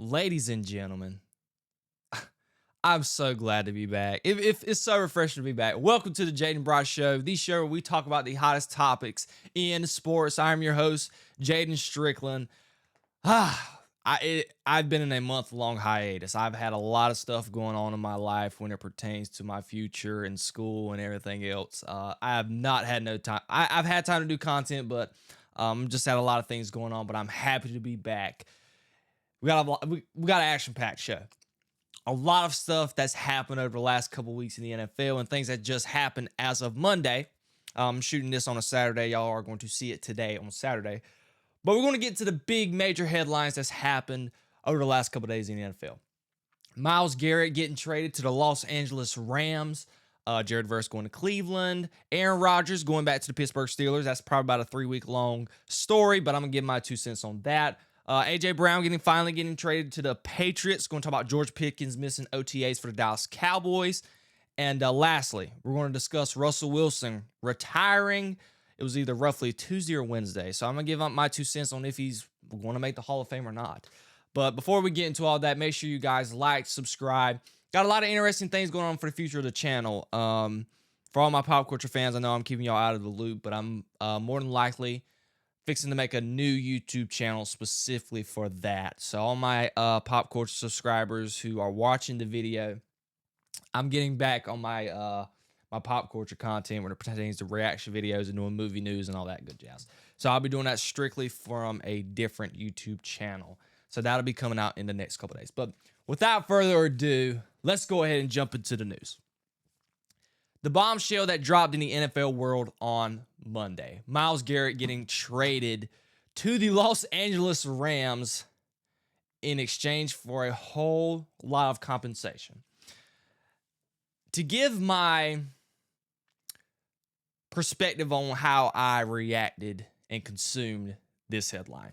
Ladies and gentlemen, I'm so glad to be back. It's so refreshing to be back. Welcome to the Jayden Bryce Show, the show where we talk about the hottest topics in sports. I'm your host, Jaden Strickland. I've been in a month-long hiatus. I've had a lot of stuff going on in my life when it pertains to my future and school and everything else. I have not had no time. I've had time to do content, but just had a lot of things going on. But I'm happy to be back. We got an action-packed show. A lot of stuff that's happened over the last couple weeks in the NFL and things that just happened as of Monday. I'm shooting this on a Saturday. Y'all are going to see it today on Saturday. But we're going to get to the big major headlines that's happened over the last couple days in the NFL. Myles Garrett getting traded to the Los Angeles Rams. Jayden Bryce going to Cleveland. Aaron Rodgers going back to the Pittsburgh Steelers. That's probably about a 3-week-long story, but I'm going to give my 2 cents on that. A.J. Brown finally getting traded to the Patriots. Going to talk about George Pickens missing OTAs for the Dallas Cowboys. And lastly, we're going to discuss Russell Wilson retiring. It was either roughly Tuesday or Wednesday. So I'm going to give up my 2 cents on if he's going to make the Hall of Fame or not. But before we get into all that, make sure you guys like, subscribe. Got a lot of interesting things going on for the future of the channel. For all my pop culture fans, I know I'm keeping y'all out of the loop, but I'm more than likely fixing to make a new YouTube channel specifically for that. So all my pop culture subscribers who are watching the video, I'm getting back on my my pop culture content when it pertains to reaction videos and doing movie news and all that good jazz. So I'll be doing that strictly from a different YouTube channel. So that'll be coming out in the next couple days. But without further ado, let's go ahead and jump into the news. The bombshell that dropped in the NFL world on Monday. Myles Garrett getting traded to the Los Angeles Rams in exchange for a whole lot of compensation. To give my perspective on how I reacted and consumed this headline.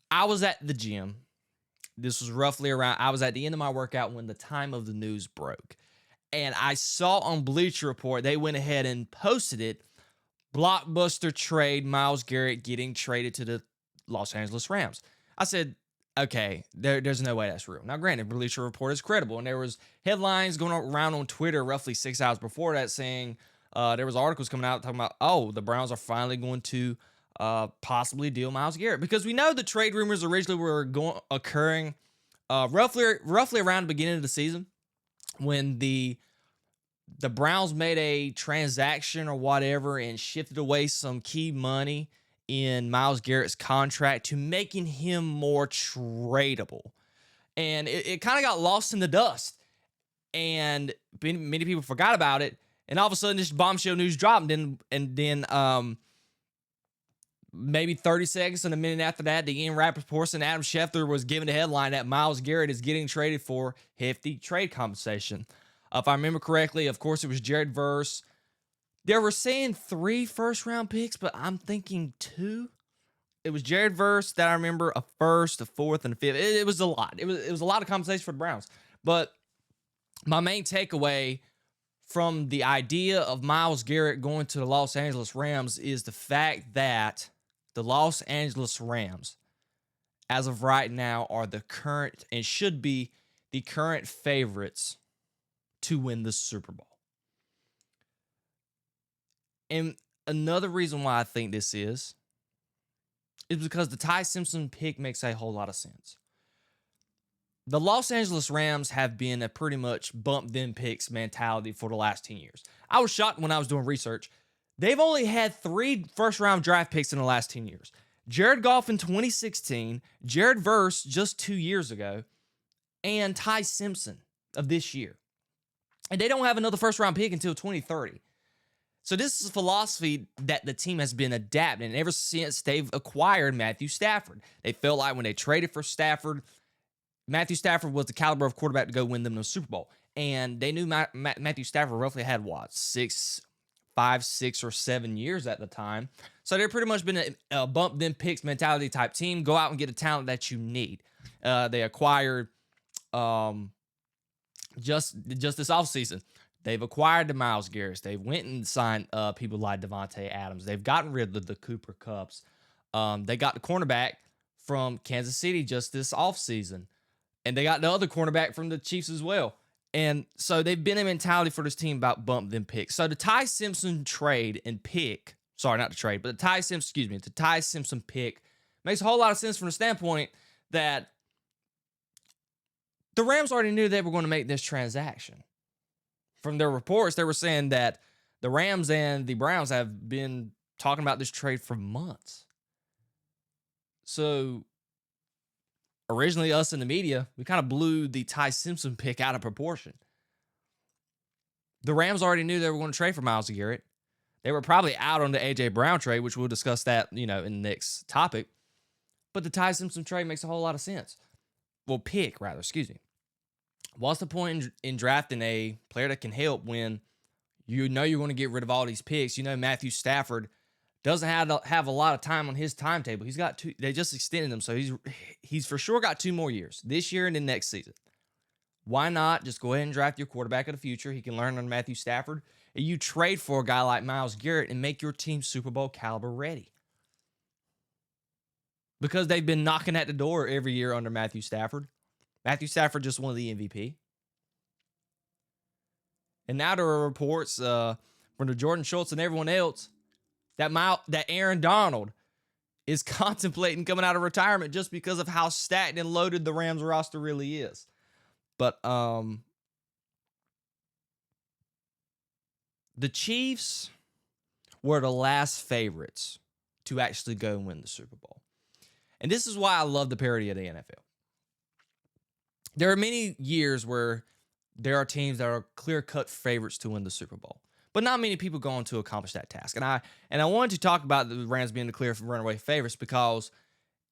I was at the gym. This was roughly I was at the end of my workout when the time of the news broke. And I saw on Bleacher Report, they went ahead and posted it. Blockbuster trade, Myles Garrett getting traded to the Los Angeles Rams. I said, okay, there's no way that's real. Now, granted, Bleacher Report is credible. And there was headlines going around on Twitter roughly 6 hours before that saying there was articles coming out talking about, oh, the Browns are finally going to possibly deal Myles Garrett. Because we know the trade rumors originally were occurring roughly around the beginning of the season, when the Browns made a transaction or whatever and shifted away some key money in Myles Garrett's contract to making him more tradable. And it kind of got lost in the dust. And many people forgot about it. And all of a sudden, this bombshell news dropped. And then maybe 30 seconds and a minute after that, the Ian Rappaport and Adam Schefter was given a headline that Myles Garrett is getting traded for hefty trade compensation. If I remember correctly, of course, it was Jayden Bryce. They were saying 3 first-round picks, but I'm thinking 2. It was Jayden Bryce that I remember, a first, a fourth, and a fifth. It was a lot. It was a lot of compensation for the Browns. But my main takeaway from the idea of Myles Garrett going to the Los Angeles Rams is the fact that the Los Angeles Rams, as of right now, are the current and should be the current favorites to win the Super Bowl. And another reason why I think this is because the Ty Simpson pick makes a whole lot of sense. The Los Angeles Rams have been a pretty much bump them picks mentality for the last 10 years. I was shocked when I was doing research. They've only had 3 first-round draft picks in the last 10 years. Jared Goff in 2016, Jayden Bryce just 2 years ago, and Ty Simpson of this year. And they don't have another first-round pick until 2030. So this is a philosophy that the team has been adapting ever since they've acquired Matthew Stafford. They felt like when they traded for Stafford, Matthew Stafford was the caliber of quarterback to go win them the Super Bowl. And they knew Matthew Stafford roughly had, 5, 6, or 7 years at the time. So they've pretty much been a bump them picks mentality type team. Go out and get a talent that you need. They acquired just this offseason. They've acquired the Myles Garrett. They went and signed people like Devontae Adams. They've gotten rid of the Cooper Kupps. They got the cornerback from Kansas City just this offseason. And they got the other cornerback from the Chiefs as well. And so they've been a mentality for this team about bump then pick. So the Ty Simpson trade and pick, sorry, not the trade, but the Ty Simpson pick makes a whole lot of sense from the standpoint that the Rams already knew they were going to make this transaction. From their reports, they were saying that the Rams and the Browns have been talking about this trade for months. So originally, us in the media, we kind of blew the Ty Simpson pick out of proportion. The Rams already knew they were going to trade for Myles Garrett. They were probably out on the A.J. Brown trade, which we'll discuss that, in the next topic. But the Ty Simpson trade makes a whole lot of sense. Well, pick, rather, excuse me. What's the point in drafting a player that can help when you know you're going to get rid of all these picks? Matthew Stafford doesn't have a lot of time on his timetable. He's got two. They just extended him, so he's for sure got 2 more years, this year and then next season. Why not just go ahead and draft your quarterback of the future? He can learn on Matthew Stafford, and you trade for a guy like Myles Garrett and make your team Super Bowl caliber ready. Because they've been knocking at the door every year under Matthew Stafford. Matthew Stafford just won the MVP. And now there are reports from the Jordan Schultz and everyone else that Aaron Donald is contemplating coming out of retirement just because of how stacked and loaded the Rams roster really is. But the Chiefs were the last favorites to actually go and win the Super Bowl. And this is why I love the parity of the NFL. There are many years where there are teams that are clear-cut favorites to win the Super Bowl, but not many people go on to accomplish that task. And I wanted to talk about the Rams being the clear runaway favorites because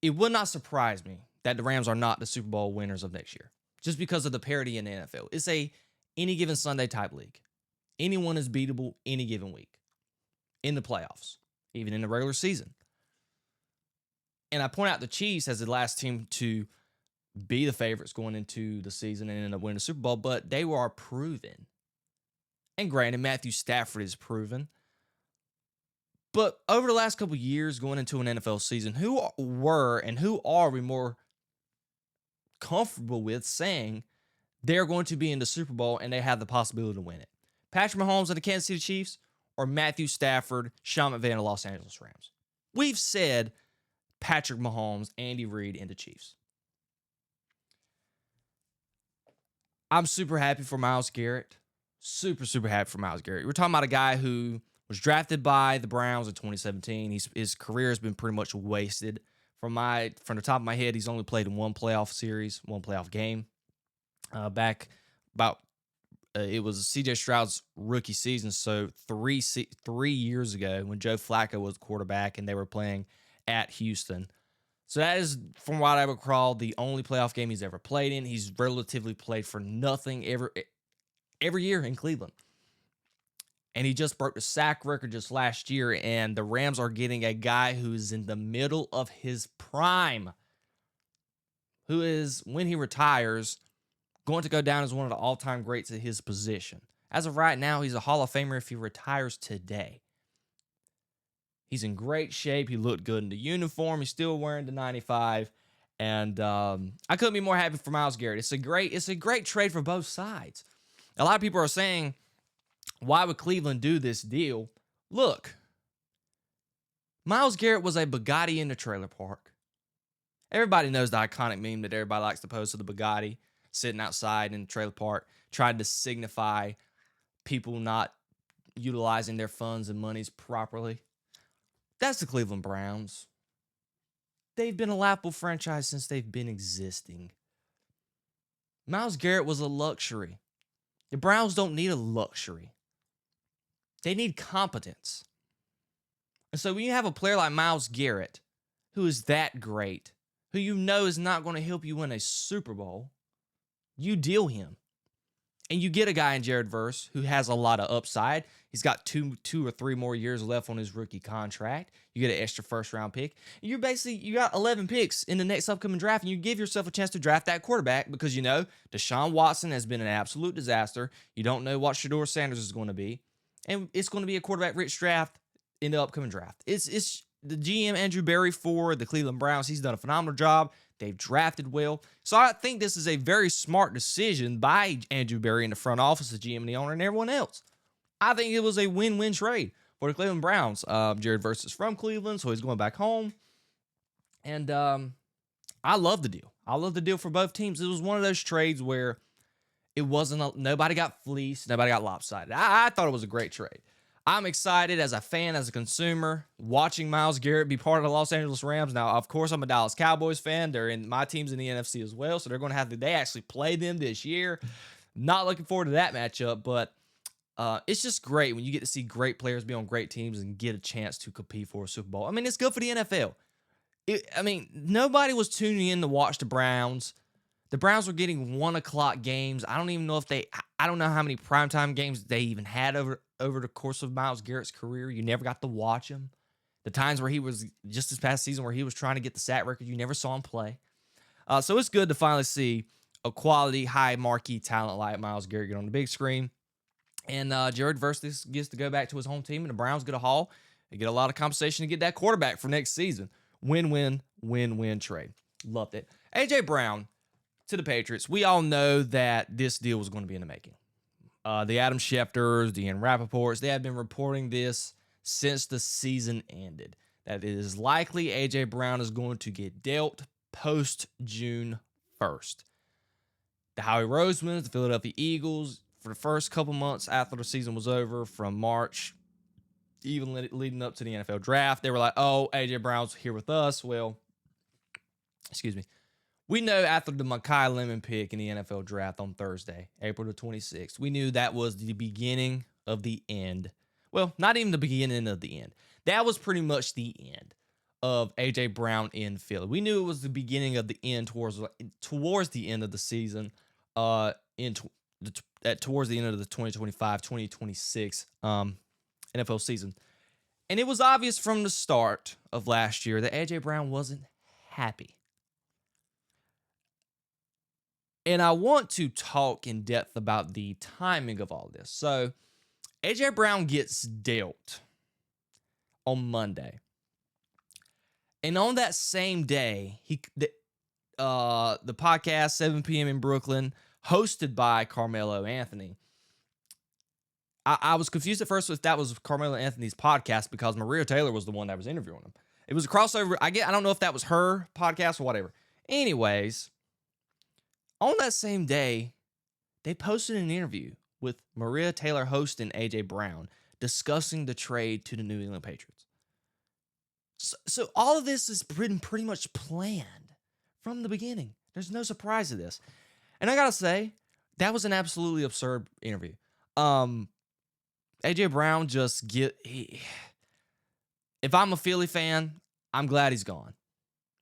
it would not surprise me that the Rams are not the Super Bowl winners of next year, just because of the parity in the NFL. It's a any given Sunday type league. Anyone is beatable any given week in the playoffs, even in the regular season. And I point out the Chiefs as the last team to be the favorites going into the season and end up winning the Super Bowl, but they were proven. And granted, Matthew Stafford is proven. But over the last couple of years going into an NFL season, who were and who are we more comfortable with saying they're going to be in the Super Bowl and they have the possibility to win it? Patrick Mahomes and the Kansas City Chiefs or Matthew Stafford, Sean McVay and the Los Angeles Rams? We've said Patrick Mahomes, Andy Reid, and the Chiefs. I'm super happy for Myles Garrett. Super, super happy for Myles Garrett. We're talking about a guy who was drafted by the Browns in 2017. His career has been pretty much wasted. From the top of my head, he's only played in one playoff series, one playoff game. Back about it was C.J. Stroud's rookie season, so 3 years ago when Joe Flacco was the quarterback and they were playing at Houston. So that is, from what I recall, the only playoff game he's ever played in. He's relatively played for nothing every year in Cleveland. And he just broke the sack record just last year, and the Rams are getting a guy who's in the middle of his prime, who is, when he retires, going to go down as one of the all-time greats at his position. As of right now, he's a Hall of Famer if he retires today. He's in great shape. He looked good in the uniform. He's still wearing the 95. And I couldn't be more happy for Myles Garrett. It's a great trade for both sides. A lot of people are saying, why would Cleveland do this deal? Look, Myles Garrett was a Bugatti in the trailer park. Everybody knows the iconic meme that everybody likes to post of the Bugatti sitting outside in the trailer park, trying to signify people not utilizing their funds and monies properly. That's the Cleveland Browns. They've been a laughable franchise since they've been existing. Myles Garrett was a luxury. The Browns don't need a luxury. They need competence. And so when you have a player like Myles Garrett, who is that great, who you know is not going to help you win a Super Bowl, you deal him. And you get a guy in Jared Verse who has a lot of upside. He's got two or three more years left on his rookie contract. You get an extra first-round pick. You got 11 picks in the next upcoming draft, and you give yourself a chance to draft that quarterback because you know Deshaun Watson has been an absolute disaster. You don't know what Shedeur Sanders is going to be, and it's going to be a quarterback-rich draft in the upcoming draft. It's the GM Andrew Berry for the Cleveland Browns. He's done a phenomenal job. They've drafted well. So I think this is a very smart decision by Andrew Berry in the front office, the GM and the owner, and everyone else. I think it was a win-win trade for the Cleveland Browns. Jared Verse is from Cleveland, so he's going back home. And I love the deal. I love the deal for both teams. It was one of those trades where it wasn't, nobody got fleeced, nobody got lopsided. I thought it was a great trade. I'm excited as a fan, as a consumer, watching Myles Garrett be part of the Los Angeles Rams. Now, of course, I'm a Dallas Cowboys fan. My team's in the NFC as well, so they're going to they actually play them this year. Not looking forward to that matchup, but it's just great when you get to see great players be on great teams and get a chance to compete for a Super Bowl. I mean, it's good for the NFL. Nobody was tuning in to watch the Browns. The Browns were getting 1 o'clock games. I don't even know I don't know how many primetime games they even had over the course of Myles Garrett's career. You never got to watch him. The times where he was, just this past season, where he was trying to get the sack record, you never saw him play. So it's good to finally see a quality, high marquee talent like Myles Garrett get on the big screen. And Jared Verse gets to go back to his home team, and the Browns get a haul. They get a lot of compensation to get that quarterback for next season. Win-win, win-win trade. Loved it. A.J. Brown to the Patriots. We all know that this deal was going to be in the making. The Adam Schefters, the Ian Rappaports, they have been reporting this since the season ended, that it is likely A.J. Brown is going to get dealt post-June 1st. The Howie Rosemans, the Philadelphia Eagles, for the first couple months after the season was over, from March, even leading up to the NFL draft, they were like, oh, A.J. Brown's here with us. Well, excuse me. We know after the Mekhi Lemon pick in the NFL draft on Thursday, April the 26th, we knew that was the beginning of the end. Well, not even the beginning of the end. That was pretty much the end of A.J. Brown in Philly. We knew it was the beginning of the end towards the end of the season, towards the end of the 2025-2026 NFL season. And it was obvious from the start of last year that A.J. Brown wasn't happy. And I want to talk in depth about the timing of all this. So, A.J. Brown gets dealt on Monday. And on that same day, the podcast, 7 p.m. in Brooklyn, hosted by Carmelo Anthony. I was confused at first if that was Carmelo Anthony's podcast because Maria Taylor was the one that was interviewing him. It was a crossover. I don't know if that was her podcast or whatever. Anyways, on that same day, they posted an interview with Maria Taylor hosting A.J. Brown discussing the trade to the New England Patriots. So all of this has been pretty much planned from the beginning. There's no surprise to this. And I got to say, that was an absolutely absurd interview. A.J. Brown if I'm a Philly fan, I'm glad he's gone.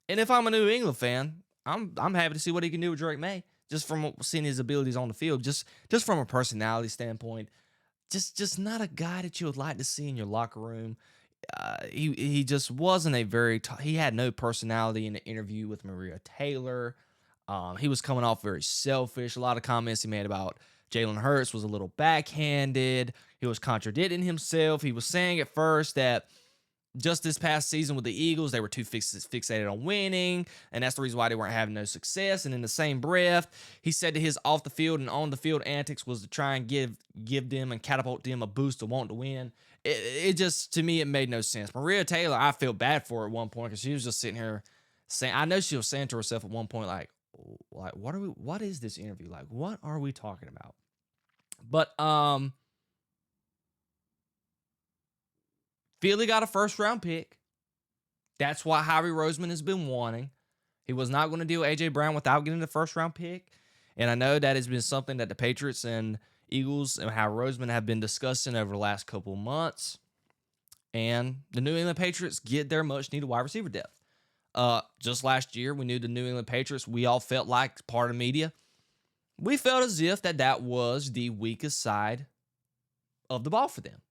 And if I'm a New England fan, I'm happy to see what he can do with Drake May, just from seeing his abilities on the field, just from a personality standpoint. Just not a guy that you would like to see in your locker room. He just wasn't he had no personality in the interview with Maria Taylor. He was coming off very selfish. A lot of comments he made about Jalen Hurts was a little backhanded. He was contradicting himself. He was saying at first that just this past season with the Eagles, they were too fixated on winning, and that's the reason why they weren't having no success. And in the same breath, he said that his off the field and on the field antics was to try and give them and catapult them a boost to want to win. It just, to me, it made no sense. Maria Taylor, I feel bad for her at one point because she was just sitting here saying, I know she was saying to herself at one point, like what is this interview like? What are we talking about? But Philly got a first-round pick. That's what Howie Roseman has been wanting. He was not going to deal A.J. Brown without getting the first-round pick. And I know that has been something that the Patriots and Eagles and Howie Roseman have been discussing over the last couple of months. And the New England Patriots get their much-needed wide receiver depth. Just last year, we knew the New England Patriots, we all felt like, part of media, we felt as if that was the weakest side of the ball for them.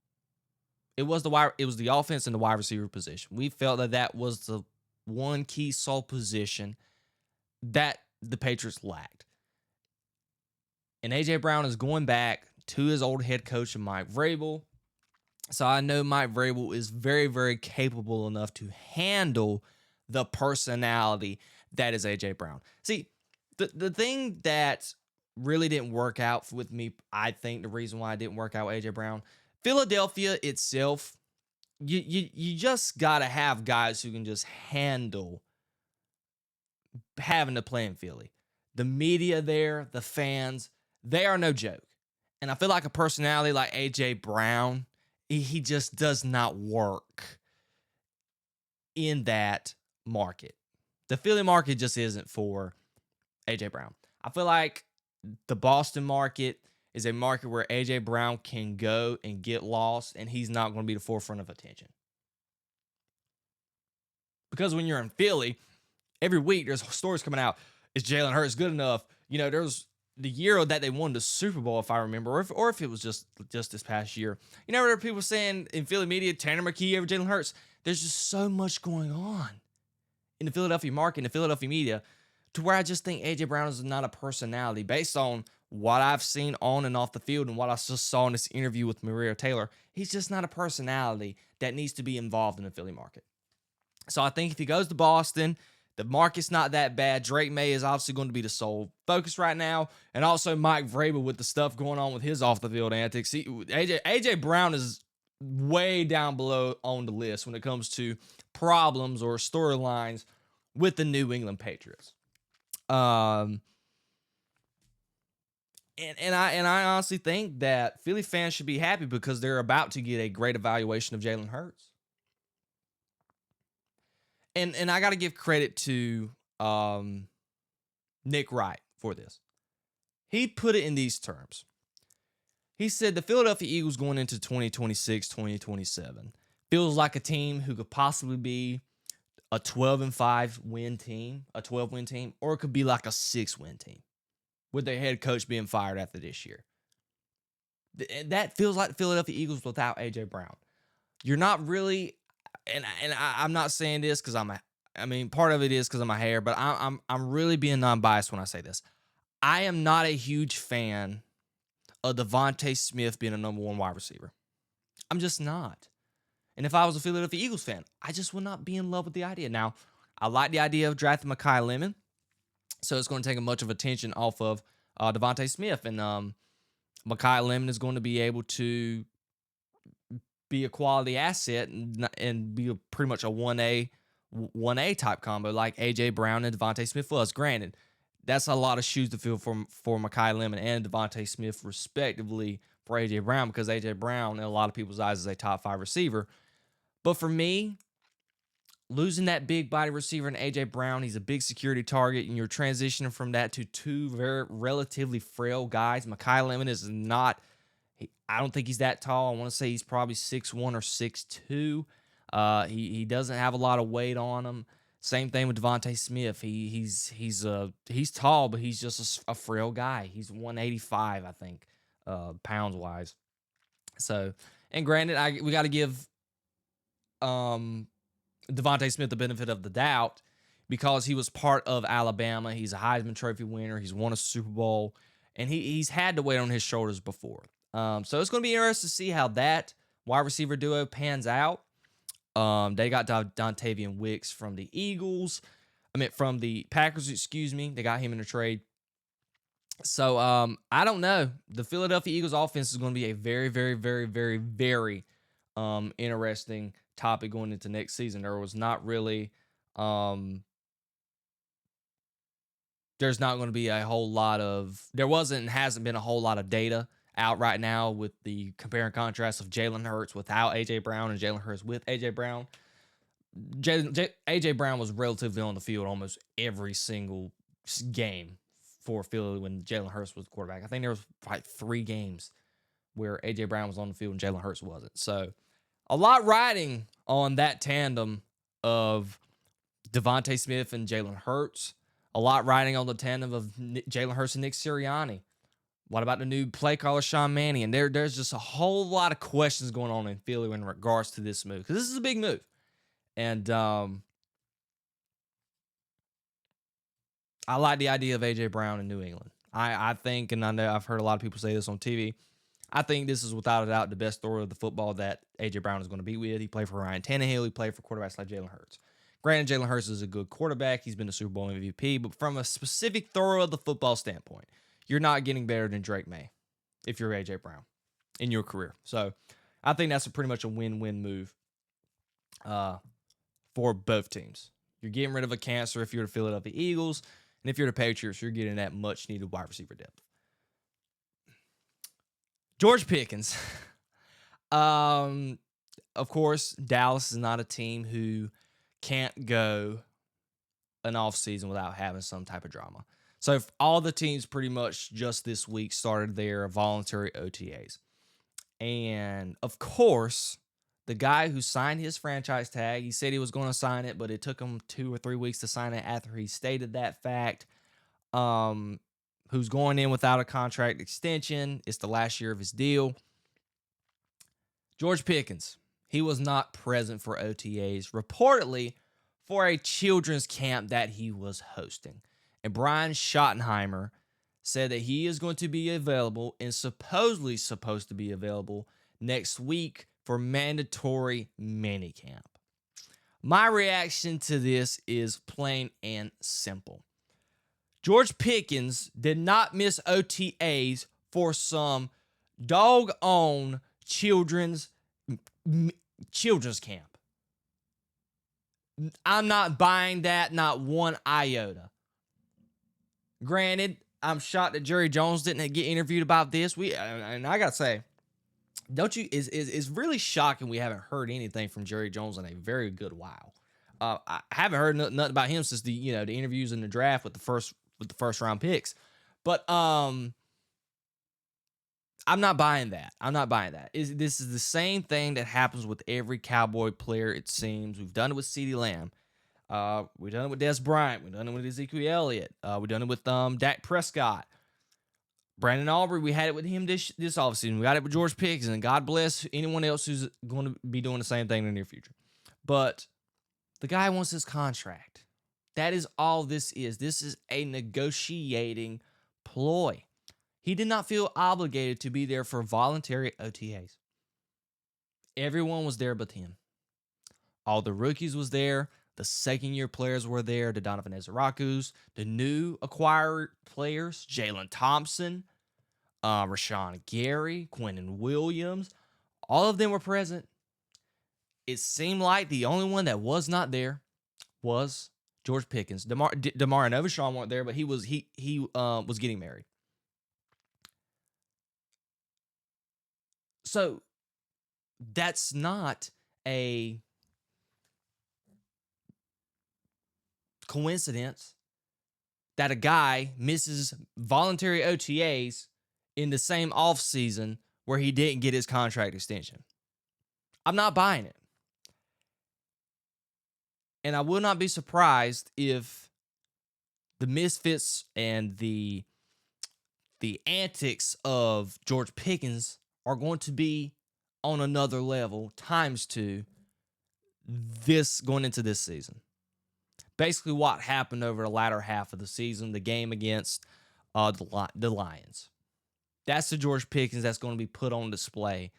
It was the offense and the wide receiver position. We felt that was the one key sole position that the Patriots lacked. And A.J. Brown is going back to his old head coach, Mike Vrabel. So I know Mike Vrabel is very, very capable enough to handle the personality that is A.J. Brown. See, the thing that really didn't work out with me, I think the reason why it didn't work out with A.J. Brown, Philadelphia itself, you just got to have guys who can just handle having to play in Philly. The media there, the fans, they are no joke. And I feel like a personality like A.J. Brown, he just does not work in that market. The Philly market just isn't for A.J. Brown. I feel like the Boston market is a market where A.J. Brown can go and get lost, and he's not going to be the forefront of attention. Because when you're in Philly, every week there's stories coming out. Is Jalen Hurts good enough? You know, there's the year that they won the Super Bowl, if I remember, or if it was just this past year. You know, there are people saying in Philly media, Tanner McKee over Jalen Hurts. There's just so much going on in the Philadelphia market, in the Philadelphia media, to where I just think A.J. Brown is not a personality based on what I've seen on and off the field and what I just saw in this interview with Maria Taylor. He's just not a personality that needs to be involved in the Philly market. So I think if he goes to Boston, the market's not that bad. Drake May is obviously going to be the sole focus right now. And also Mike Vrabel with the stuff going on with his off-the-field antics. A.J. Brown is way down below on the list when it comes to problems or storylines with the New England Patriots. And I honestly think that Philly fans should be happy because they're about to get a great evaluation of Jalen Hurts. And I got to give credit to Nick Wright for this. He put it in these terms. He said the Philadelphia Eagles going into 2026, 2027 feels like a team who could possibly be a 12-5 win team, a 12-win team, or it could be like a 6-win team with their head coach being fired after this year. That feels like the Philadelphia Eagles without A.J. Brown. You're not really... And I'm not saying this because part of it is because of my hair, but I'm really being non-biased when I say this. I am not a huge fan of Devontae Smith being a number one wide receiver. I'm just not. And if I was a Philadelphia Eagles fan, I just would not be in love with the idea. Now, I like the idea of drafting Mekhi Lemon, so it's going to take much of attention off of Devontae Smith, and Mekhi Lemon is going to be able to be a quality asset and be pretty much a 1A type combo like A.J. Brown and Devontae Smith was. Granted, that's a lot of shoes to fill for Mekhi Lemon and Devontae Smith, respectively, for A.J. Brown, because A.J. Brown, in a lot of people's eyes, is a top 5 receiver. But for me, losing that big body receiver in A.J. Brown, he's a big security target, and you're transitioning from that to two very relatively frail guys. Mekhi Lemon is not... I don't think he's that tall. I want to say he's probably 6'1 or 6'2. He doesn't have a lot of weight on him. Same thing with Devontae Smith. He's tall, but he's just a frail guy. He's 185, I think, pounds wise. So, and granted, we got to give Devontae Smith the benefit of the doubt because he was part of Alabama. He's a Heisman Trophy winner. He's won a Super Bowl, and he's had the weight on his shoulders before. So it's going to be interesting to see how that wide receiver duo pans out. They got Dontavian Wicks from the from the Packers, excuse me. They got him in a trade. So I don't know. The Philadelphia Eagles offense is going to be a very, very, very, very, very interesting topic going into next season. There's not going to be a whole lot of, there wasn't and hasn't been a whole lot of data out right now with the compare and contrast of Jalen Hurts without A.J. Brown and Jalen Hurts with A.J. Brown. A.J. Brown was relatively on the field almost every single game for Philly when Jalen Hurts was the quarterback. I think there was like 3 games where A.J. Brown was on the field and Jalen Hurts wasn't. So a lot riding on that tandem of Devontae Smith and Jalen Hurts. A lot riding on the tandem of Jalen Hurts and Nick Sirianni. What about the new play caller, Sean Mannion? There's just a whole lot of questions going on in Philly in regards to this move. Because this is a big move. And I like the idea of A.J. Brown in New England. I think, and I know I've heard a lot of people say this on TV, I think this is without a doubt the best story of the football that A.J. Brown is going to be with. He played for Ryan Tannehill. He played for quarterbacks like Jalen Hurts. Granted, Jalen Hurts is a good quarterback. He's been a Super Bowl MVP. But from a specific throw of the football standpoint, you're not getting better than Drake May if you're A.J. Brown in your career. So I think that's pretty much a win-win move for both teams. You're getting rid of a cancer if you're the Philadelphia Eagles. And if you're the Patriots, you're getting that much-needed wide receiver depth. George Pickens. Of course, Dallas is not a team who can't go an offseason without having some type of drama. So if all the teams pretty much just this week started their voluntary OTAs. And, of course, the guy who signed his franchise tag, he said he was going to sign it, but it took him 2 or 3 weeks to sign it after he stated that fact. Who's going in without a contract extension. It's the last year of his deal. George Pickens, he was not present for OTAs, reportedly for a children's camp that he was hosting. And Brian Schottenheimer said that he is going to be available and supposedly supposed to be available next week for mandatory minicamp. My reaction to this is plain and simple. George Pickens did not miss OTAs for some dog-owned children's camp. I'm not buying that, not one iota. Granted, I'm shocked that Jerry Jones didn't get interviewed about this. And I gotta say, it's really shocking we haven't heard anything from Jerry Jones in a very good while. I haven't heard nothing about him since the interviews in the draft with the first round picks. But I'm not buying that. This is the same thing that happens with every Cowboy player, it seems. We've done it with CeeDee Lamb. We've done it with Des Bryant. We've done it with Ezekiel Elliott. We've done it with Dak Prescott. Brandon Aubrey, we had it with him this offseason. We got it with George Pickens, and God bless anyone else who's going to be doing the same thing in the near future. But the guy wants his contract. That is all this is. This is a negotiating ploy. He did not feel obligated to be there for voluntary OTAs. Everyone was there but him. All the rookies was there. The second-year players were there. The Donovan Ezrakus. The new acquired players. Jalen Thompson. Rashawn Gary. Quinnen Williams. All of them were present. It seemed like the only one that was not there was George Pickens. DeMar and Overshawn weren't there, but he was getting married. So that's not a coincidence that a guy misses voluntary OTAs in the same offseason where he didn't get his contract extension. I'm not buying it. And I will not be surprised if the misfits and the antics of George Pickens are going to be on another level, ×2, going into this season. Basically what happened over the latter half of the season, the game against the Lions. That's the George Pickens that's going to be put on display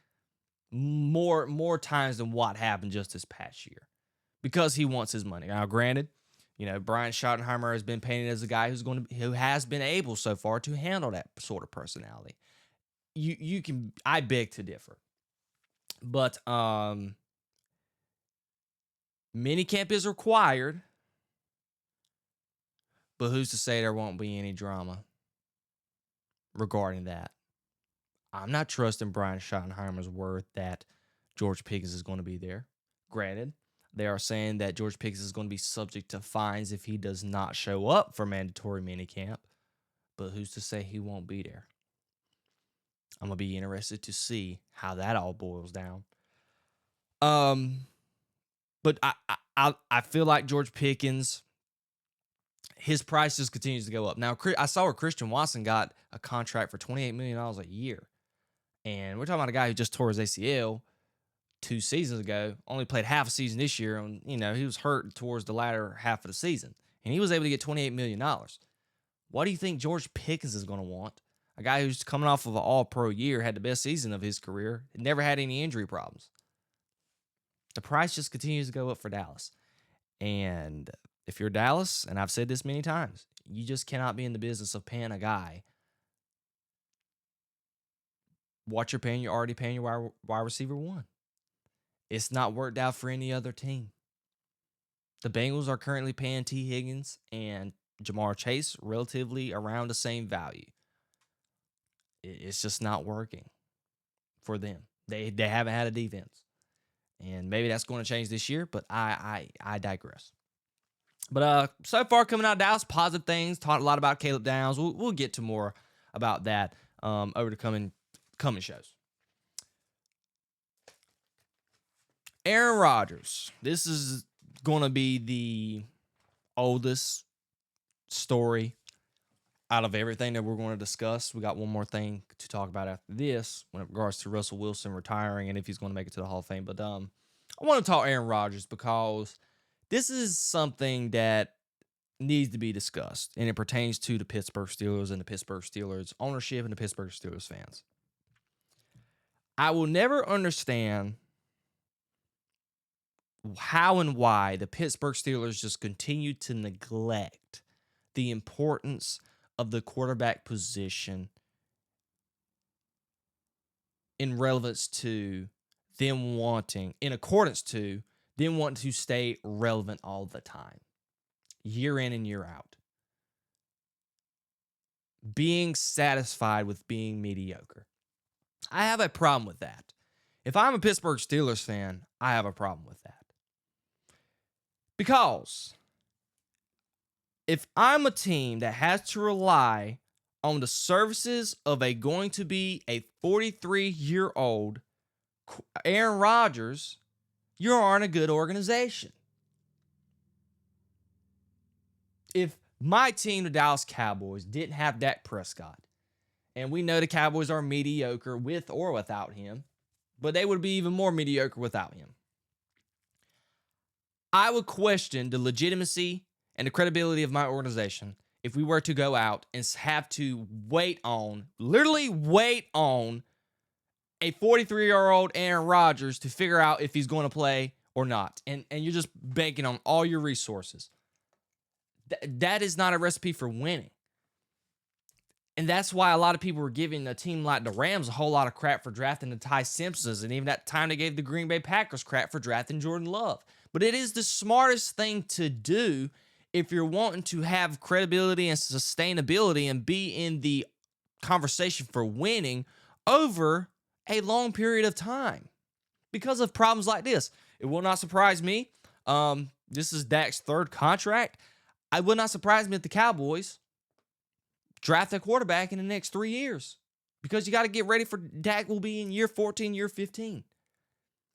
more times than what happened just this past year. Because he wants his money. Now, granted, Brian Schottenheimer has been painted as a guy who has been able so far to handle that sort of personality. I beg to differ. But minicamp is required. But who's to say there won't be any drama regarding that? I'm not trusting Brian Schottenheimer's word that George Pickens is going to be there. Granted, they are saying that George Pickens is going to be subject to fines if he does not show up for mandatory minicamp. But who's to say he won't be there? I'm going to be interested to see how that all boils down. But I feel like George Pickens, his price just continues to go up. Now, I saw where Christian Watson got a contract for $28 million a year. And we're talking about a guy who just tore his ACL 2 seasons ago, only played half a season this year, and he was hurt towards the latter half of the season, and he was able to get $28 million. What do you think George Pickens is going to want? A guy who's coming off of an all-pro year, had the best season of his career, never had any injury problems. The price just continues to go up for Dallas. And if you're Dallas, and I've said this many times, you just cannot be in the business of paying a guy what you're already paying your wide receiver one. It's not worked out for any other team. The Bengals are currently paying T. Higgins and Jamar Chase relatively around the same value. It's just not working for them. They haven't had a defense. And maybe that's going to change this year, but I digress. But so far coming out of Dallas, positive things. Talked a lot about Caleb Downs. We'll get to more about that over the coming shows. Aaron Rodgers. This is going to be the oldest story out of everything that we're going to discuss. We got one more thing to talk about after this when it regards to Russell Wilson retiring and if he's going to make it to the Hall of Fame. But I want to talk Aaron Rodgers because this is something that needs to be discussed, and it pertains to the Pittsburgh Steelers and the Pittsburgh Steelers ownership and the Pittsburgh Steelers fans. I will never understand how and why the Pittsburgh Steelers just continue to neglect the importance of the quarterback position in relevance to them wanting, in accordance to them wanting to stay relevant all the time, year in and year out. Being satisfied with being mediocre. I have a problem with that. If I'm a Pittsburgh Steelers fan, I have a problem with that. Because if I'm a team that has to rely on the services of going to be a 43-year-old Aaron Rodgers, you aren't a good organization. If my team, the Dallas Cowboys, didn't have Dak Prescott, and we know the Cowboys are mediocre with or without him, but they would be even more mediocre without him, I would question the legitimacy and the credibility of my organization if we were to go out and have to literally wait on a 43-year-old Aaron Rodgers to figure out if he's going to play or not. And you're just banking on all your resources. That is not a recipe for winning. And that's why a lot of people were giving a team like the Rams a whole lot of crap for drafting the Ty Simpsons. And even that time they gave the Green Bay Packers crap for drafting Jordan Love. But it is the smartest thing to do if you're wanting to have credibility and sustainability and be in the conversation for winning over a long period of time because of problems like this. It will not surprise me. This is Dak's third contract. It would not surprise me if the Cowboys draft a quarterback in the next 3 years because you got to get ready for Dak will be in year 14, year 15.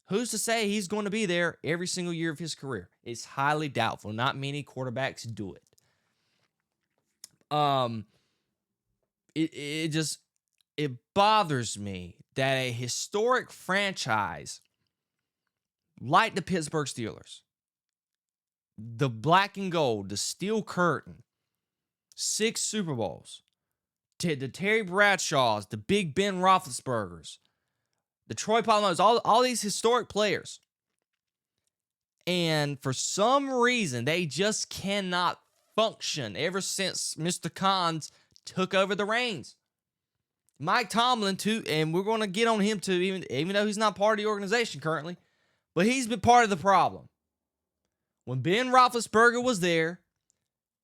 Who's to say he's going to be there every single year of his career? It's highly doubtful. Not many quarterbacks do it. It bothers me that a historic franchise like the Pittsburgh Steelers, the black and gold, the steel curtain, 6 Super Bowls, the Terry Bradshaws, the Big Ben Roethlisbergers, the Troy Polamalu's, all these historic players. And for some reason, they just cannot function ever since Mr. Khan's took over the reins. Mike Tomlin, too, and we're going to get on him, too, even though he's not part of the organization currently, but he's been part of the problem. When Ben Roethlisberger was there,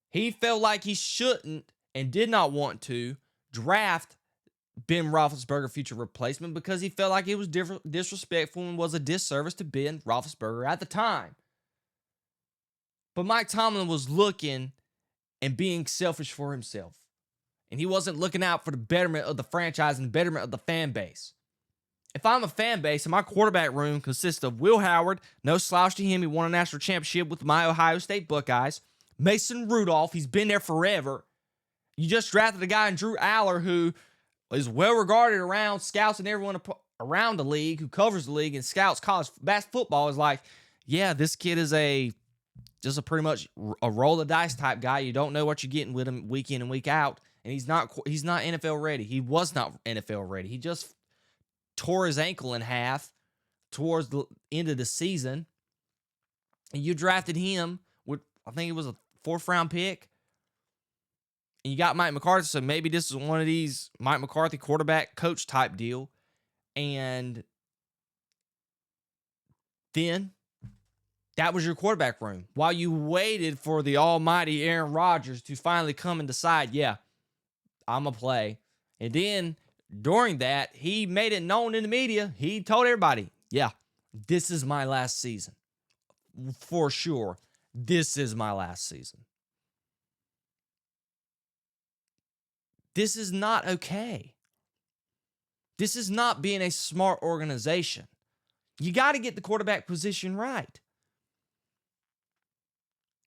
he felt like he shouldn't and did not want to draft Ben Roethlisberger future replacement because he felt like it was disrespectful and was a disservice to Ben Roethlisberger at the time. But Mike Tomlin was looking and being selfish for himself. And he wasn't looking out for the betterment of the franchise and the betterment of the fan base. If I'm a fan base and my quarterback room consists of Will Howard, no slouch to him, he won a national championship with my Ohio State Buckeyes, Mason Rudolph, he's been there forever. You just drafted a guy in Drew Aller who is well regarded around scouts and everyone around the league who covers the league and scouts college basketball football is like, yeah, this kid is just a pretty much a roll the dice type guy. You don't know what you're getting with him week in and week out. And he's not NFL ready. He was not NFL ready. He just tore his ankle in half towards the end of the season. And you drafted him I think it was a 4th-round pick. And you got Mike McCarthy, so maybe this is one of these Mike McCarthy quarterback coach type deal. And then that was your quarterback room while you waited for the almighty Aaron Rodgers to finally come and decide, yeah, I'm going to play. And then during that, he made it known in the media. He told everybody, yeah, this is my last season. For sure, this is my last season. This is not okay. This is not being a smart organization. You got to get the quarterback position right.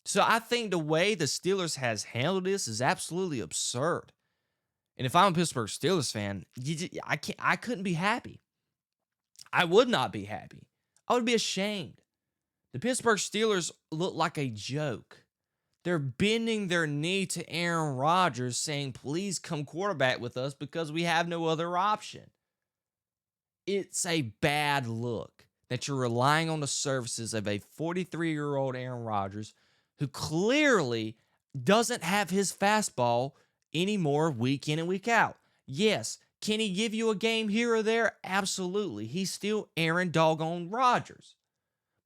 So I think the way the Steelers has handled this is absolutely absurd. And if I'm a Pittsburgh Steelers fan, I couldn't be happy. I would not be happy. I would be ashamed. The Pittsburgh Steelers look like a joke. They're bending their knee to Aaron Rodgers saying, please come quarterback with us because we have no other option. It's a bad look that you're relying on the services of a 43-year-old Aaron Rodgers who clearly doesn't have his fastball anymore week in and week out. Yes, can he give you a game here or there? Absolutely. He's still Aaron doggone Rodgers.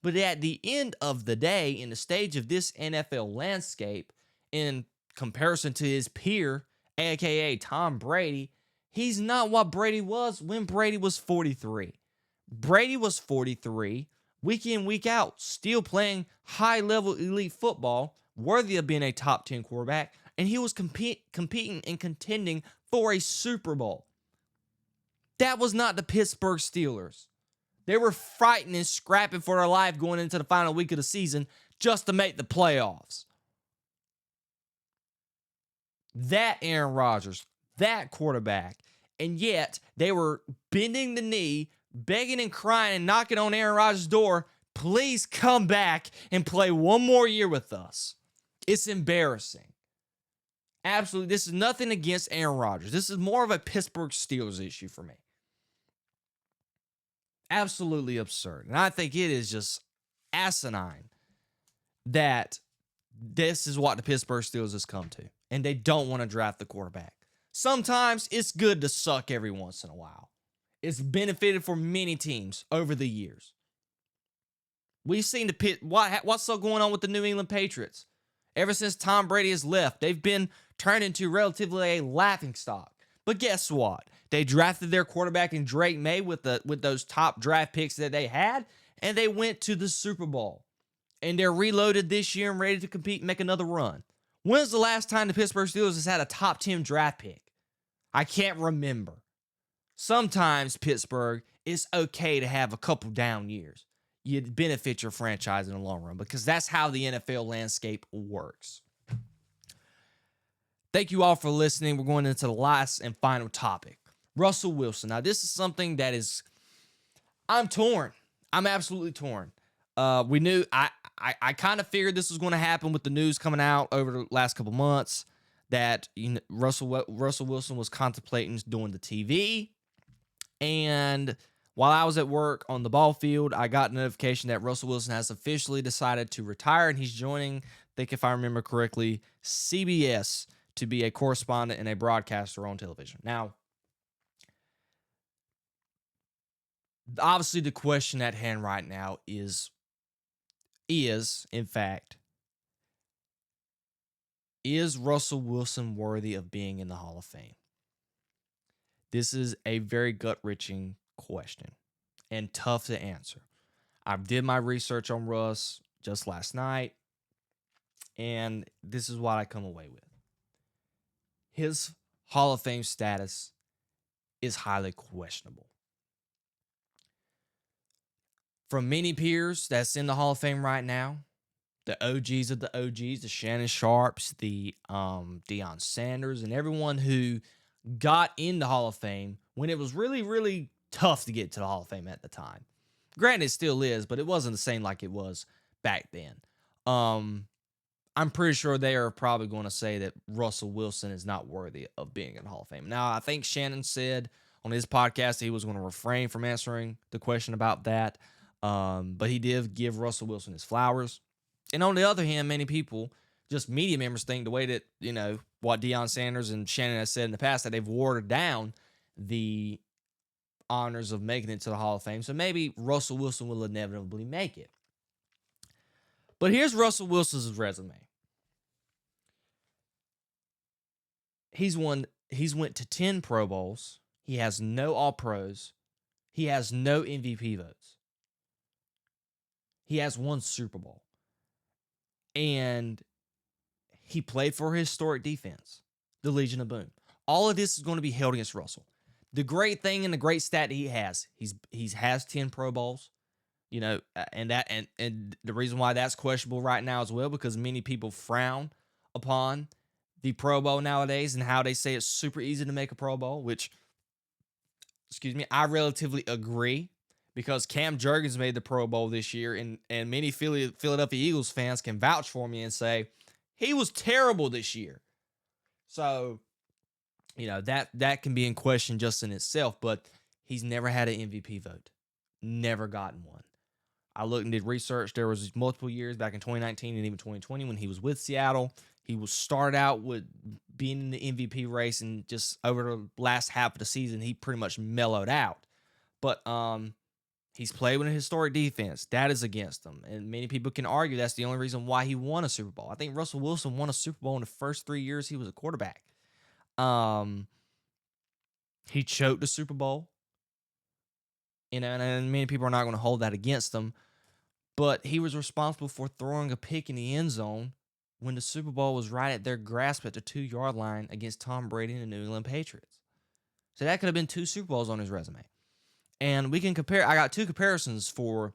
But at the end of the day, in the stage of this NFL landscape, in comparison to his peer, aka Tom Brady, he's not what Brady was when Brady was 43. Brady was 43, week in, week out, still playing high-level elite football, worthy of being a top 10 quarterback, and he was competing and contending for a Super Bowl. That was not the Pittsburgh Steelers. They were fighting and scrapping for their life going into the final week of the season just to make the playoffs. That Aaron Rodgers, that quarterback, and yet they were bending the knee, begging and crying and knocking on Aaron Rodgers' door, please come back and play one more year with us. It's embarrassing. Absolutely. This is nothing against Aaron Rodgers. This is more of a Pittsburgh Steelers issue for me. Absolutely absurd. And I think it is just asinine that this is what the Pittsburgh Steelers has come to. And they don't want to draft the quarterback. Sometimes it's good to suck every once in a while. It's benefited for many teams over the years. We've seen what's so going on with the New England Patriots. Ever since Tom Brady has left, they've been turned into relatively a laughingstock. But guess what? They drafted their quarterback in Drake May with those top draft picks that they had, and they went to the Super Bowl. And they're reloaded this year and ready to compete and make another run. When's the last time the Pittsburgh Steelers has had a top 10 draft pick? I can't remember. Sometimes, Pittsburgh, it's okay to have a couple down years. You benefit your franchise in the long run because that's how the NFL landscape works. Thank you all for listening. We're going into the last and final topic. Russell Wilson. Now, this is something that I'm torn. I'm absolutely torn. We knew, I kind of figured this was going to happen with the news coming out over the last couple months that Russell Wilson was contemplating doing the TV. And while I was at work on the ball field, I got a notification that Russell Wilson has officially decided to retire, and he's joining, I think if I remember correctly, CBS to be a correspondent and a broadcaster on television. Now, obviously the question at hand right now is in fact, is Russell Wilson worthy of being in the Hall of Fame? This is a very gut-wrenching question and tough to answer. I did my research on Russ just last night, and this is what I come away with. His Hall of Fame status is highly questionable. From many peers that's in the Hall of Fame right now, the OGs of the OGs, the Shannon Sharps, the Deion Sanders, and everyone who got in the Hall of Fame when it was really, really tough to get to the Hall of Fame at the time. Granted, it still is, but it wasn't the same like it was back then. I'm pretty sure they are probably going to say that Russell Wilson is not worthy of being in the Hall of Fame. Now, I think Shannon said on his podcast that he was going to refrain from answering the question about that, but he did give Russell Wilson his flowers. And on the other hand, many people, just media members, think the way that, what Deion Sanders and Shannon has said in the past, that they've watered down the honors of making it to the Hall of Fame. So maybe Russell Wilson will inevitably make it. But here's Russell Wilson's resume. He's went to 10 Pro Bowls. He has no All-Pros. He has no MVP votes. He has one Super Bowl. And he played for a historic defense, the Legion of Boom. All of this is going to be held against Russell. The great thing and the great stat that he has 10 Pro Bowls, and the reason why that's questionable right now as well, because many people frown upon the Pro Bowl nowadays and how they say it's super easy to make a Pro Bowl, which, I relatively agree, because Cam Jurgens made the Pro Bowl this year, and many Philadelphia Eagles fans can vouch for me and say he was terrible this year. So, that can be in question just in itself, but he's never had an MVP vote. Never gotten one. I looked and did research. There was multiple years back in 2019 and even 2020 when he was with Seattle. He was started out with being in the MVP race, and just over the last half of the season, he pretty much mellowed out. But he's played with a historic defense. That is against him. And many people can argue that's the only reason why he won a Super Bowl. I think Russell Wilson won a Super Bowl in the first 3 years he was a quarterback. He choked the Super Bowl. And many people are not going to hold that against him. But he was responsible for throwing a pick in the end zone when the Super Bowl was right at their grasp at the 2-yard line against Tom Brady and the New England Patriots. So that could have been 2 Super Bowls on his resume. And we can compare. I got 2 comparisons for,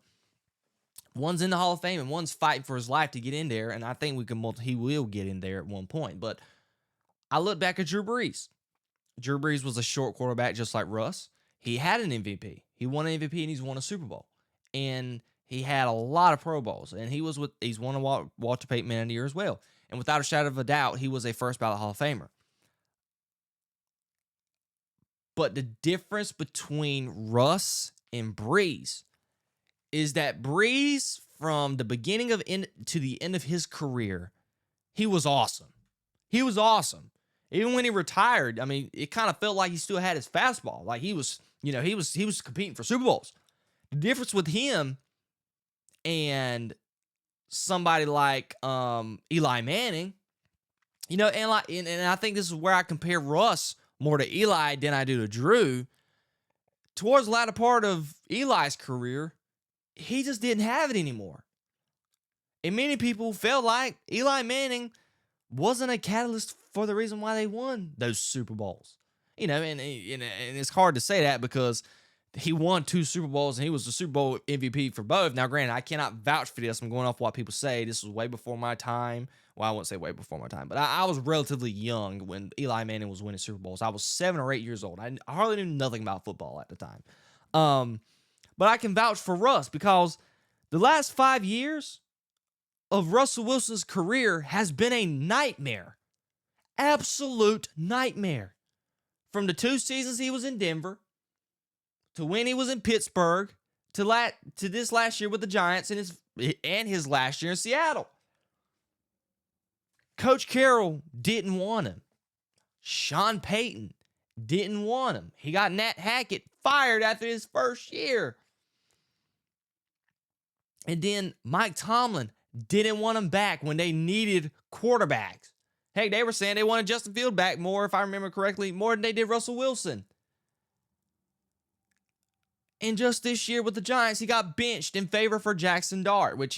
one's in the Hall of Fame and one's fighting for his life to get in there. And I think he will get in there at one point. But I look back at Drew Brees. Drew Brees was a short quarterback just like Russ. He had an MVP. He won an MVP and he's won a Super Bowl. And he had a lot of Pro Bowls. And he's won a Walter Payton Man of the Year as well. And without a shadow of a doubt, he was a first ballot Hall of Famer. But the difference between Russ and Brees is that Brees, from the beginning to the end of his career, he was awesome. He was awesome. Even when he retired, I mean, it kind of felt like he still had his fastball. Like he was competing for Super Bowls. The difference with him and somebody like Eli Manning, and I think this is where I compare Russ more to Eli than I do to Drew. Towards the latter part of Eli's career, he just didn't have it anymore. And many people felt like Eli Manning wasn't a catalyst for the reason why they won those Super Bowls. And it's hard to say that because he won 2 Super Bowls and he was the Super Bowl MVP for both. Now, granted, I cannot vouch for this. I'm going off what people say. This was way before my time. Well, I won't say way before my time, but I was relatively young when Eli Manning was winning Super Bowls. I was 7 or 8 years old. I hardly knew nothing about football at the time. But I can vouch for Russ because the last 5 years of Russell Wilson's career has been a nightmare. Absolute nightmare. From the 2 seasons he was in Denver, to when he was in Pittsburgh, to this last year with the Giants, and his last year in Seattle. Coach Carroll didn't want him. Sean Payton didn't want him. He got Nat Hackett fired after his first year. And then Mike Tomlin didn't want him back when they needed quarterbacks. Hey, they were saying they wanted Justin Fields back more, if I remember correctly, more than they did Russell Wilson. And just this year with the Giants, he got benched in favor for Jackson Dart, which,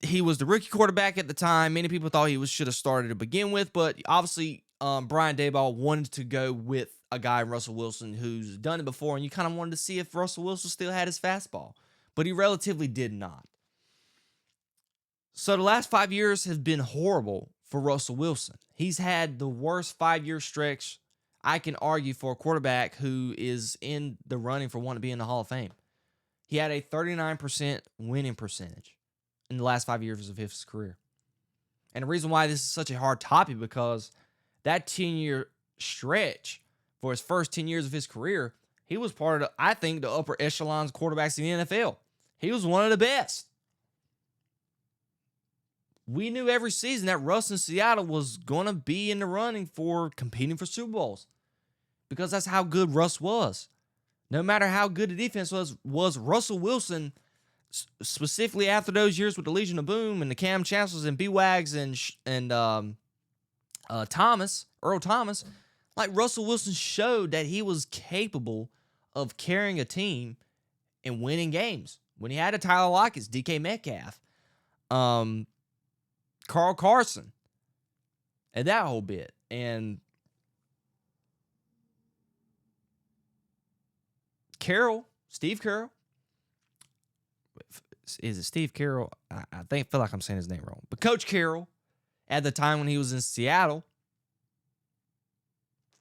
he was the rookie quarterback at the time. Many people thought he should have started to begin with, but obviously Brian Daboll wanted to go with a guy, Russell Wilson, who's done it before, and you kind of wanted to see if Russell Wilson still had his fastball, but he relatively did not. So the last 5 years have been horrible for Russell Wilson. He's had the worst 5-year stretch I can argue for a quarterback who is in the running for one to be in the Hall of Fame. He had a 39% winning percentage in the last 5 years of his career. And the reason why this is such a hard topic, because that 10-year stretch for his first 10 years of his career, he was part of, I think, the upper echelons quarterbacks in the NFL. He was one of the best. we knew every season that Russ in Seattle was going to be in the running for competing for Super Bowls because that's how good Russ was. No matter how good the defense was Russell Wilson, specifically after those years with the Legion of Boom and the Cam Chancellors and B-Wags and Earl Thomas, like Russell Wilson showed that he was capable of carrying a team and winning games. When he had a Tyler Lockett, DK Metcalf, Carl Carson, and that whole bit. And Steve Carroll, is it Steve Carroll? I feel like I'm saying his name wrong. But Coach Carroll, at the time when he was in Seattle,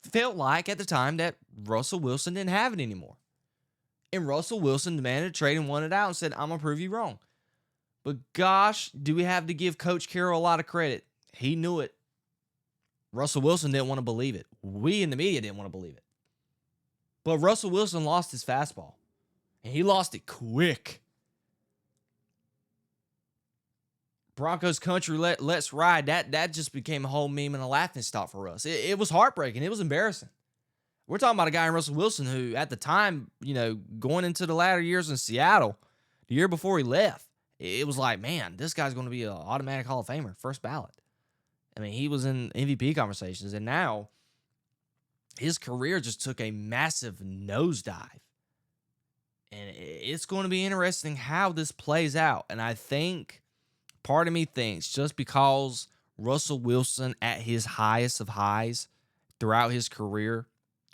felt like at the time that Russell Wilson didn't have it anymore. And Russell Wilson demanded a trade and wanted out and said, I'm going to prove you wrong. But gosh, do we have to give Coach Carroll a lot of credit? He knew it. Russell Wilson didn't want to believe it. We in the media didn't want to believe it. But Russell Wilson lost his fastball. And he lost it quick. Broncos country, let's ride. That just became a whole meme and a laughing stock for us. It was heartbreaking. It was embarrassing. We're talking about a guy in Russell Wilson who, at the time, going into the latter years in Seattle, the year before he left, it was like, man, this guy's going to be an automatic Hall of Famer, first ballot. I mean, he was in MVP conversations, and now his career just took a massive nosedive. And it's going to be interesting how this plays out. And I think part of me thinks just because Russell Wilson at his highest of highs throughout his career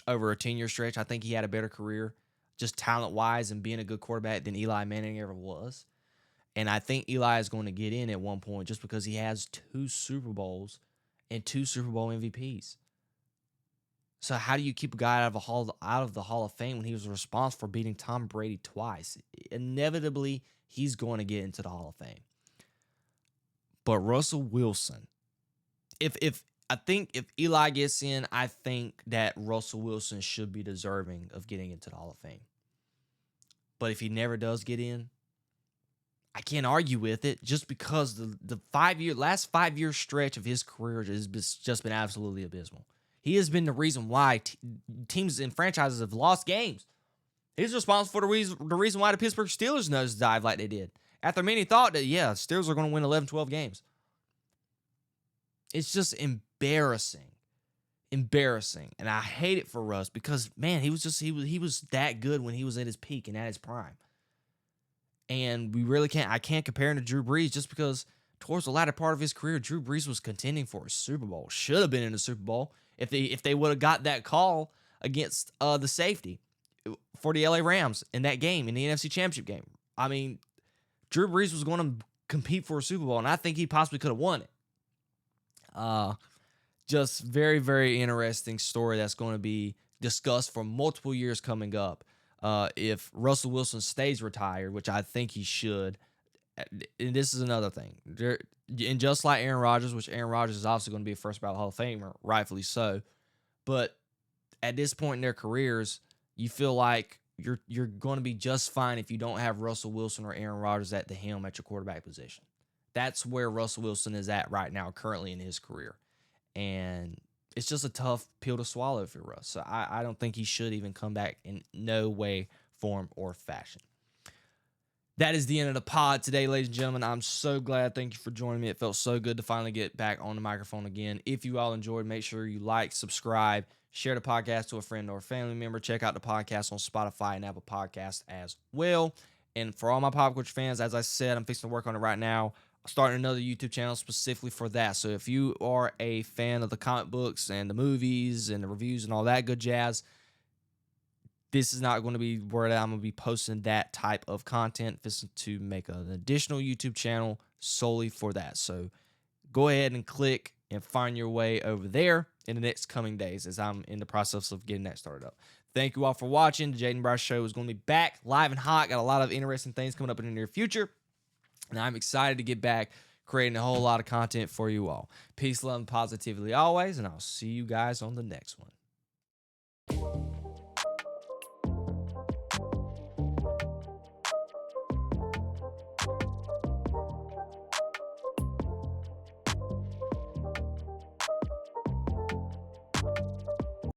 over a 10-year stretch, I think he had a better career just talent-wise and being a good quarterback than Eli Manning ever was. And I think Eli is going to get in at one point just because he has 2 Super Bowls and 2 Super Bowl MVPs. So how do you keep a guy out of the Hall of Fame when he was responsible for beating Tom Brady twice? Inevitably, he's going to get into the Hall of Fame. But Russell Wilson, if Eli gets in, I think that Russell Wilson should be deserving of getting into the Hall of Fame. But if he never does get in, I can't argue with it just because the last 5 year stretch of his career has just been absolutely abysmal. He has been the reason why teams and franchises have lost games. He's responsible for the reason why the Pittsburgh Steelers nosedive like they did. After many thought that, Steelers are going to win 11, 12 games. It's just embarrassing. Embarrassing. And I hate it for Russ because, man, he was that good when he was at his peak and at his prime. And I can't compare him to Drew Brees just because towards the latter part of his career, Drew Brees was contending for a Super Bowl. Should have been in the Super Bowl if they would have got that call against the safety for the LA Rams in that game, in the NFC Championship game. I mean, Drew Brees was going to compete for a Super Bowl, and I think he possibly could have won it. Just very, very interesting story that's going to be discussed for multiple years coming up. If Russell Wilson stays retired, which I think he should, and this is another thing. And just like Aaron Rodgers, which Aaron Rodgers is obviously going to be a first ballot Hall of Famer, rightfully so. But at this point in their careers, you feel like you're going to be just fine if you don't have Russell Wilson or Aaron Rodgers at the helm at your quarterback position. That's where Russell Wilson is at right now, currently in his career. And it's just a tough pill to swallow for Russ. So I don't think he should even come back in no way, form, or fashion. That is the end of the pod today, ladies and gentlemen. I'm so glad. Thank you for joining me. It felt so good to finally get back on the microphone again. If you all enjoyed, make sure you like, subscribe, share the podcast to a friend or a family member. Check out the podcast on Spotify and Apple Podcasts as well. And for all my pop culture fans, as I said, I'm fixing to work on it right now. Starting another YouTube channel specifically for that. So if you are a fan of the comic books and the movies and the reviews and all that good jazz, this is not going to be where I'm going to be posting that type of content. This is to make an additional YouTube channel solely for that. So go ahead and click and find your way over there in the next coming days as I'm in the process of getting that started up. Thank you all for watching. The Jayden Bryce Show is going to be back live and hot. Got a lot of interesting things coming up in the near future. And I'm excited to get back creating a whole lot of content for you all. Peace, love, and positivity always, and I'll see you guys on the next one.